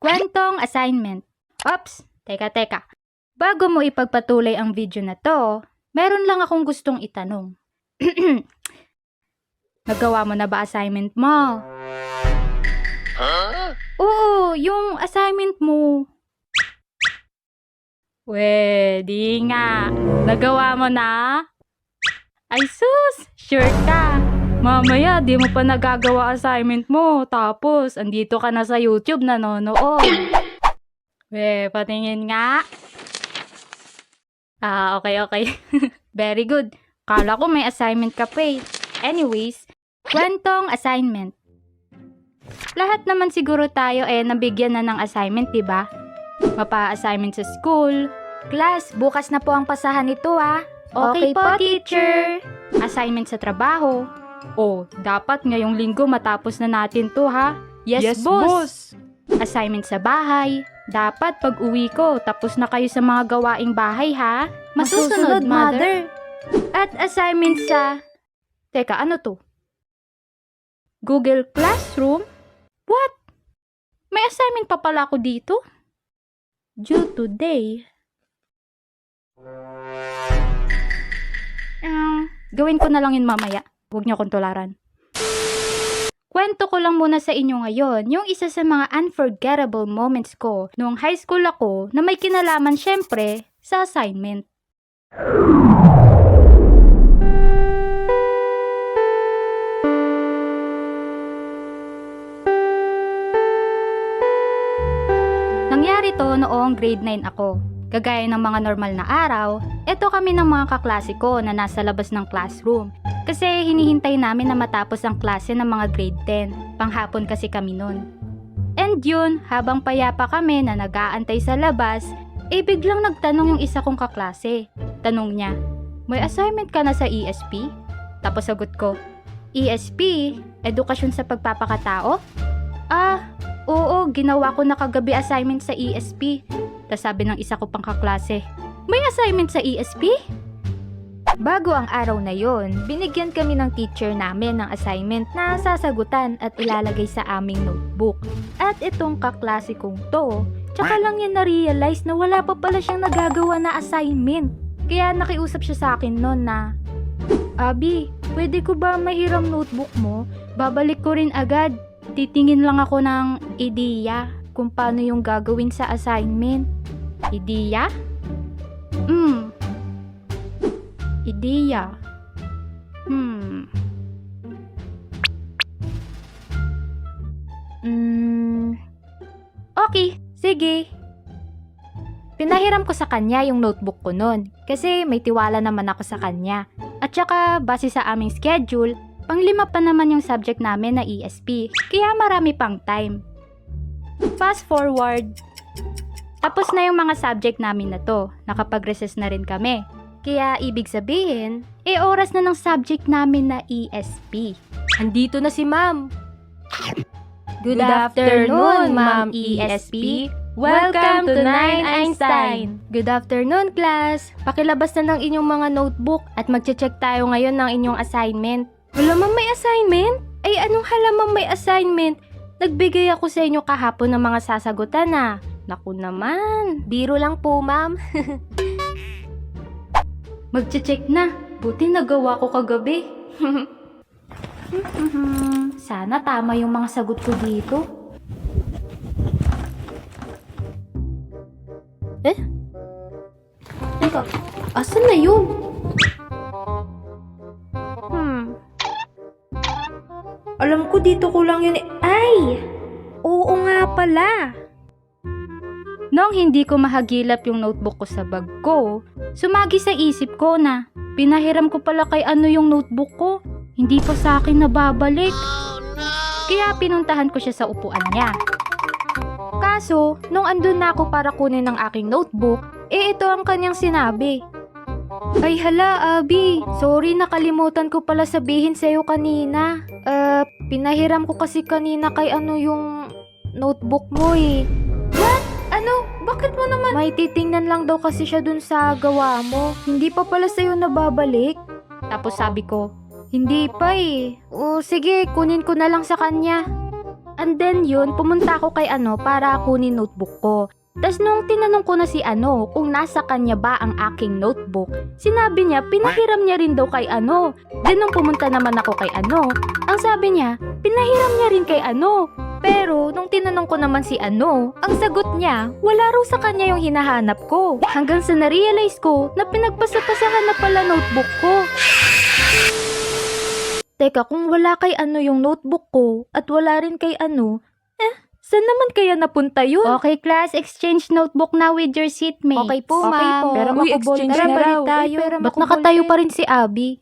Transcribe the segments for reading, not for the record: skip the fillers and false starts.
Kwentong assignment. Ops, teka. Bago mo ipagpatuloy ang video na to, meron lang akong gustong itanong. Nagawa mo na ba assignment mo? Oo, yung assignment mo. Di nga. Nagawa mo na? Ay sus, sure ka. Mamaya, di mo pa nagagawa assignment mo. Tapos, andito ka na sa YouTube nanonood. Patingin nga. Okay. Very good. Kala ko may assignment ka pa eh. Anyways, kwentong assignment. Lahat naman siguro tayo nabigyan na ng assignment, diba? Mapa-assignment sa school. Class, bukas na po ang pasahan nito ah. Okay po, teacher. Assignment sa trabaho. Dapat ngayong linggo matapos na natin to ha. Yes, boss. Assignment sa bahay. Dapat pag uwi ko, tapos na kayo sa mga gawaing bahay ha. Masusunod, mother. At assignment sa... Teka, ano to? Google Classroom? What? May assignment pa pala ako dito? Due today. Gawin ko na lang yun mamaya. Huwag niyo akong tularan. Kwento ko lang muna sa inyo ngayon yung isa sa mga unforgettable moments ko noong high school ako na may kinalaman syempre sa assignment. Nangyari to noong grade 9 ako. Kagaya ng mga normal na araw, eto kami ng mga kaklase ko na nasa labas ng classroom. Kasi hinihintay namin na matapos ang klase ng mga grade 10. Panghapon kasi kami nun. And yun, habang payapa kami na nag-aantay sa labas, biglang nagtanong yung isa kong kaklase. Tanong niya, may assignment ka na sa ESP? Tapos sagot ko, ESP? Edukasyon sa pagpapakatao? Oo, ginawa ko na kagabi assignment sa ESP. Tas sabi ng isa ko pang kaklase, may assignment sa ESP? Bago ang araw na yon, binigyan kami ng teacher namin ng assignment na sasagutan at ilalagay sa aming notebook. At itong kaklase kong to, tsaka lang niya na-realize na wala pa pala siyang nagagawa na assignment. Kaya nakiusap siya sa akin noon na, Abi, pwede ko ba mahiram notebook mo? Babalik ko rin agad. Titingin lang ako ng ideya kung paano yung gagawin sa assignment. Ideya? Ideya. Okay, sige. Pinahiram ko sa kanya yung notebook ko nun kasi may tiwala naman ako sa kanya. At saka, base sa aming schedule, pang-5 pa naman yung subject namin na ESP, kaya marami pang time. Fast forward. Tapos na yung mga subject namin na to, nakapag-recess na rin kami. Kaya ibig sabihin, oras na ng subject namin na ESP. Andito na si ma'am. Good afternoon, ma'am ESP. Welcome to 9 Einstein. Good afternoon, class. Pakilabas na ng inyong mga notebook at magche-check tayo ngayon ng inyong assignment. Wala ma'am may assignment? Anong halamang may assignment? Nagbigay ako sa inyo kahapon ng mga sasagutan na. Naku naman, biro lang po ma'am. Magche-check na. Buti nagawa ko kagabi. Sana tama yung mga sagot ko dito. Teka, asan na yun? Alam ko dito ko lang yun Ay! Oo nga pala. Nung hindi ko mahagilap yung notebook ko sa bag ko, sumagi sa isip ko na pinahiram ko pala kay ano yung notebook ko. Hindi pa sa akin nababalik. Kaya pinuntahan ko siya sa upuan niya. Kaso, nung andun na ako para kunin ang aking notebook, ito ang kanyang sinabi. Ay hala, Abi. Sorry, nakalimutan ko pala sabihin sa'yo kanina. Pinahiram ko kasi kanina kay ano yung notebook mo eh. What? Ano? Bakit mo naman? May titingnan lang daw kasi siya dun sa gawa mo. Hindi pa pala sa'yo nababalik. Tapos sabi ko, hindi pa eh. O sige, kunin ko na lang sa kanya. And then yun, pumunta ako kay para kunin notebook ko. Tas nung tinanong ko na si kung nasa kanya ba ang aking notebook, sinabi niya pinahiram niya rin daw kay Then nung pumunta naman ako kay ang sabi niya, pinahiram niya rin kay Pero nung tinanong ko naman si ang sagot niya, wala raw sa kanya yung hinahanap ko. Hanggang sa na-realize ko na pinagpasapasahan na pala notebook ko. Teka, kung wala kay yung notebook ko at wala rin kay saan naman kaya napunta yun? Okay, class, exchange notebook na with your seatmate. Okay po, ma'am. Pero exchange na raw. Tayo. Ba't nakatayo pa rin si Abby?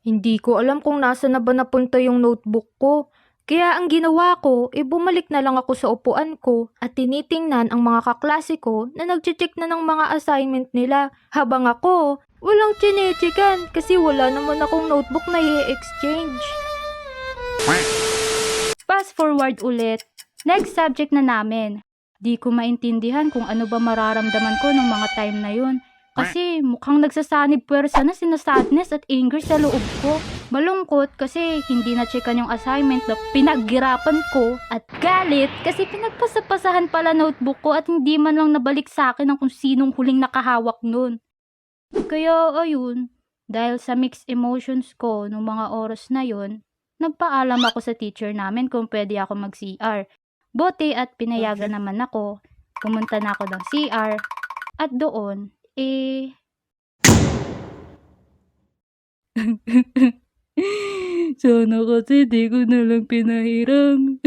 Hindi ko alam kung nasa na ba napunta yung notebook ko. Kaya ang ginawa ko, bumalik na lang ako sa upuan ko at tinitingnan ang mga kaklase ko na nag-check na ng mga assignment nila. Habang ako, walang chinechikan kasi wala naman akong notebook na i-exchange. Fast forward ulit. Next subject na namin. Di ko maintindihan kung ano ba mararamdaman ko nung mga time na yun. Kasi mukhang nagsasanib puwersa na sinasadness at anger sa loob ko. Malungkot kasi hindi na-checkan yung assignment na pinaghirapan ko. At galit kasi pinagpasapasahan pala notebook ko at hindi man lang nabalik sa akin ang kung sinong huling nakahawak nun. Kaya ayun, dahil sa mixed emotions ko nung mga oras na yun, nagpaalam ako sa teacher namin kung pwede ako mag-CR. Buti at pinayagan naman ako. Pumunta na ako ng CR. At doon, sana kasi di ko na lang pinahiram.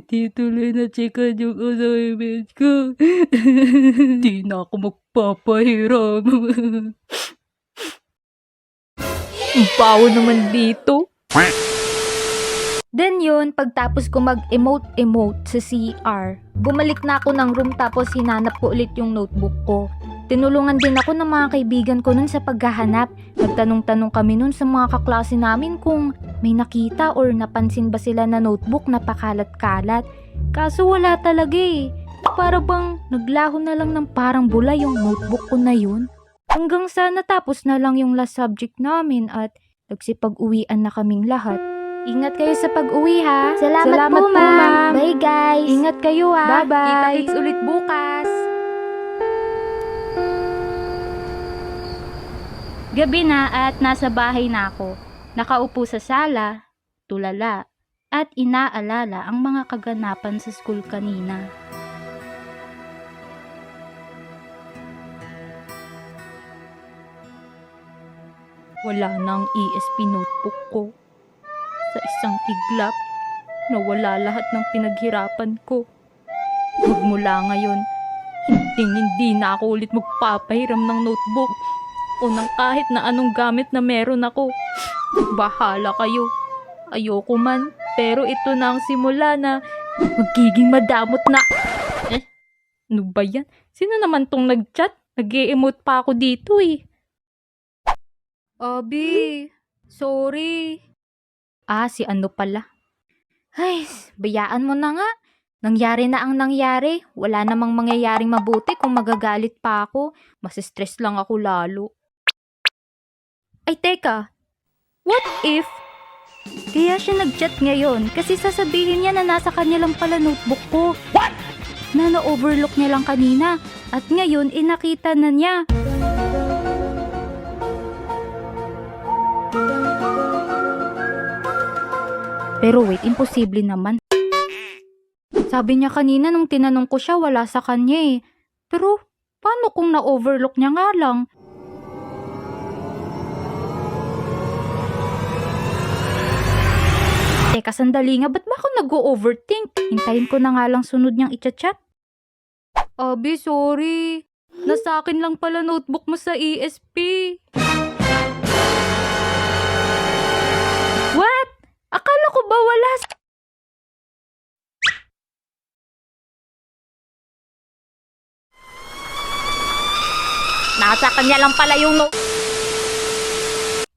Di tuloy na checkan yung assignment ko. Di na ako magpapahiram. Ang bawo naman dito. Then yun, pagtapos ko mag-emote sa CR, bumalik na ako ng room tapos hinanap ko ulit yung notebook ko. Tinulungan din ako ng mga kaibigan ko nun sa paghahanap. Nagtanong-tanong kami nun sa mga kaklase namin kung may nakita or napansin ba sila na notebook na pakalat-kalat. Kaso wala talaga Para bang naglaho na lang ng parang bula yung notebook ko na yun. Hanggang sa natapos na lang yung last subject namin at nagsipag-uwian na kaming lahat. Ingat kayo sa pag-uwi ha. Salamat po, ma'am. Bye guys. Ingat kayo ha. Bye-bye. Kita-kits ulit bukas. Gabi na at nasa bahay na ako. Nakaupo sa sala, tulala, at inaalala ang mga kaganapan sa school kanina. Wala nang ESP notebook ko. Sa isang iglap, nawala lahat ng pinaghirapan ko. Magmula ngayon, hindi na ako ulit magpapahiram ng notebook o ng kahit na anong gamit na meron ako. Bahala kayo. Ayoko man, pero ito na ang simula na magiging madamot na. Ano ba yan? Sino naman tong nag-chat? Nag-e-emote pa ako dito Abby, sorry. Si pala. Ay, bayaan mo na nga. Nangyari na ang nangyari. Wala namang mangyayaring mabuti kung magagalit pa ako. Mas-stress lang ako lalo. Ay, teka. What if? Kaya siya nag-chat ngayon kasi sasabihin niya na nasa kanya lang pala notebook ko. What? Na na-overlook niya lang kanina. At ngayon, nakita na niya. Pero wait, imposible naman. Sabi niya kanina nung tinanong ko siya, wala sa kanya Pero, paano kung na-overlook niya nga lang? Teka, sandali nga, ba't ba ako nag-overthink? Hintayin ko na nga lang sunod niyang i-chat. Abby, sorry. Nasa akin lang pala notebook mo sa ESP. What? Akala ko ba wala? Nasa kanya lang pala yung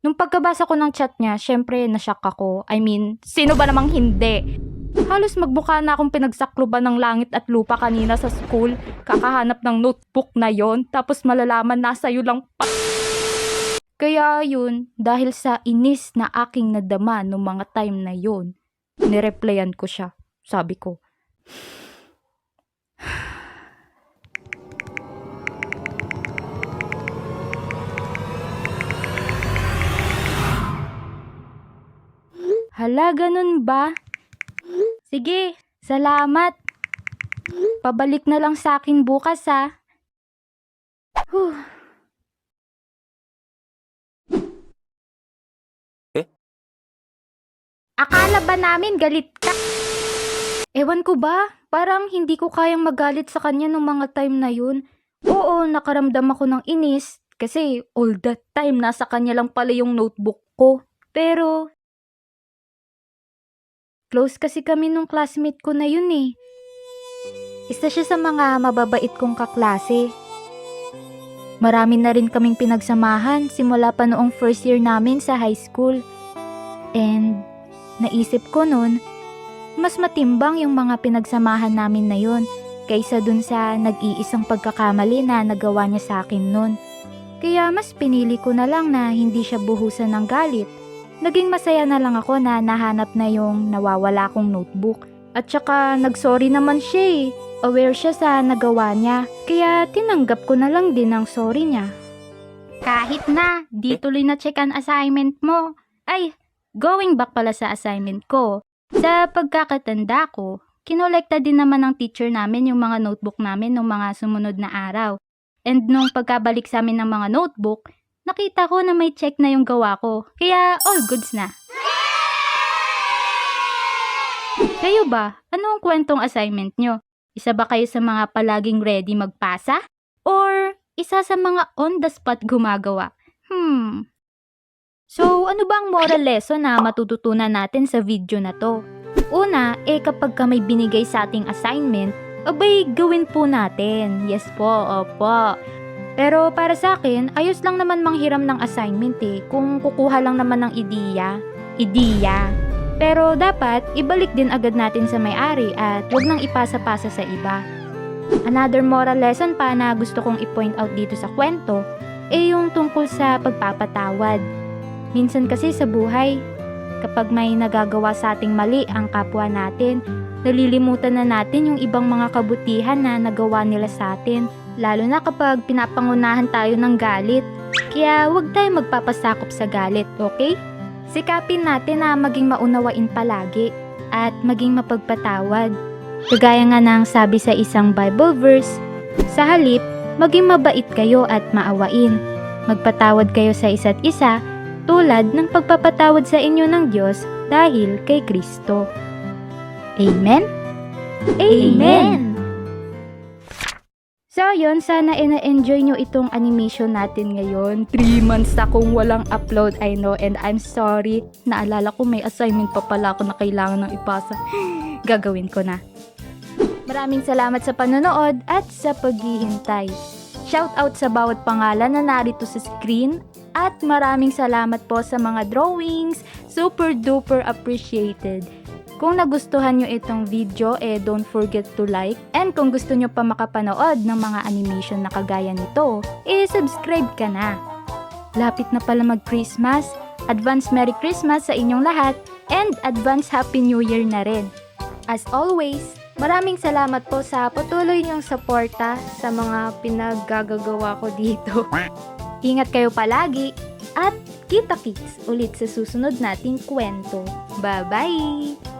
Nung pagkabasa ko ng chat niya, syempre nashock ako. I mean, sino ba namang hindi? Halos magbuka na akong pinagsakloban ng langit at lupa kanina sa school. Kakahanap ng notebook na yon, tapos malalaman nasa iyo lang pa. Kaya yun, dahil sa inis na aking nadama noong mga time na yon, Nireplyan ko siya. Sabi ko, hala, ganun ba? Sige, salamat. Pabalik na lang sa akin bukas ha. Huh. Akala ba namin galit ka? Ewan ko ba? Parang hindi ko kayang magalit sa kanya nung mga time na yun. Oo, nakaramdam ako ng inis kasi all that time nasa kanya lang pala yung notebook ko. Pero close kasi kami nung classmate ko na yun eh. Isa siya sa mga mababait kong kaklase. Marami na rin kaming pinagsamahan simula pa noong first year namin sa high school. And naisip ko nun, mas matimbang yung mga pinagsamahan namin na yun kaysa dun sa nag-iisang pagkakamali na nagawa niya sa akin nun. Kaya mas pinili ko na lang na hindi siya buhusan ng galit. Naging masaya na lang ako na nahanap na yung nawawala kong notebook. At saka nagsorry naman siya eh. Aware siya sa nagawa niya. Kaya tinanggap ko na lang din ang sorry niya. Kahit na, di tuloy na check ang assignment mo. Ay, going back pala sa assignment ko. Sa pagkakatanda ko, kinolekta din naman ng teacher namin yung mga notebook namin nung mga sumunod na araw. And nung pagkabalik sa amin ng mga notebook, nakita ko na may check na yung gawa ko. Kaya all goods na. Kayo ba? Ano ang kwentong assignment nyo? Isa ba kayo sa mga palaging ready magpasa? Or isa sa mga on the spot gumagawa? So, ano bang moral lesson na matututunan natin sa video na to? Una, kapag ka may binigay sa ating assignment, abay gawin po natin. Yes po, opo. Pero para sa akin, ayos lang naman manghiram ng assignment kung kukuha lang naman ng ideya. Pero dapat, ibalik din agad natin sa may-ari at huwag nang ipasa-pasa sa iba. Another moral lesson pa na gusto kong i-point out dito sa kwento, yung tungkol sa pagpapatawad. Minsan kasi sa buhay, kapag may nagagawa sa ating mali ang kapwa natin, nalilimutan na natin yung ibang mga kabutihan na nagawa nila sa atin. Lalo na kapag pinapangunahan tayo ng galit. Kaya huwag tayo magpapasakop sa galit, okay? Sikapin natin na maging maunawain palagi at maging mapagpatawad. Kagaya nga ng sabi sa isang Bible verse, sa halip, maging mabait kayo at maawain. Magpatawad kayo sa isa't isa tulad ng pagpapatawad sa inyo ng Diyos dahil kay Kristo. Amen? Amen! So yun, sana na-enjoy nyo itong animation natin ngayon. 3 months na akong walang upload, I know, and I'm sorry. Naalala ko may assignment pa pala ako na kailangan ng ipasa. Gagawin ko na. Maraming salamat sa panonood at sa paghihintay. Shout out sa bawat pangalan na narito sa screen. At maraming salamat po sa mga drawings. Super duper appreciated. Kung nagustuhan nyo itong video, don't forget to like. And kung gusto nyo pa makapanood ng mga animation na kagaya nito, subscribe ka na. Lapit na pala mag-Christmas. Advance Merry Christmas sa inyong lahat. And Advance Happy New Year na rin. As always, maraming salamat po sa patuloy nyong suporta sa mga pinaggagawa ko dito. Ingat kayo palagi at kita-kits ulit sa susunod nating kwento. Bye-bye!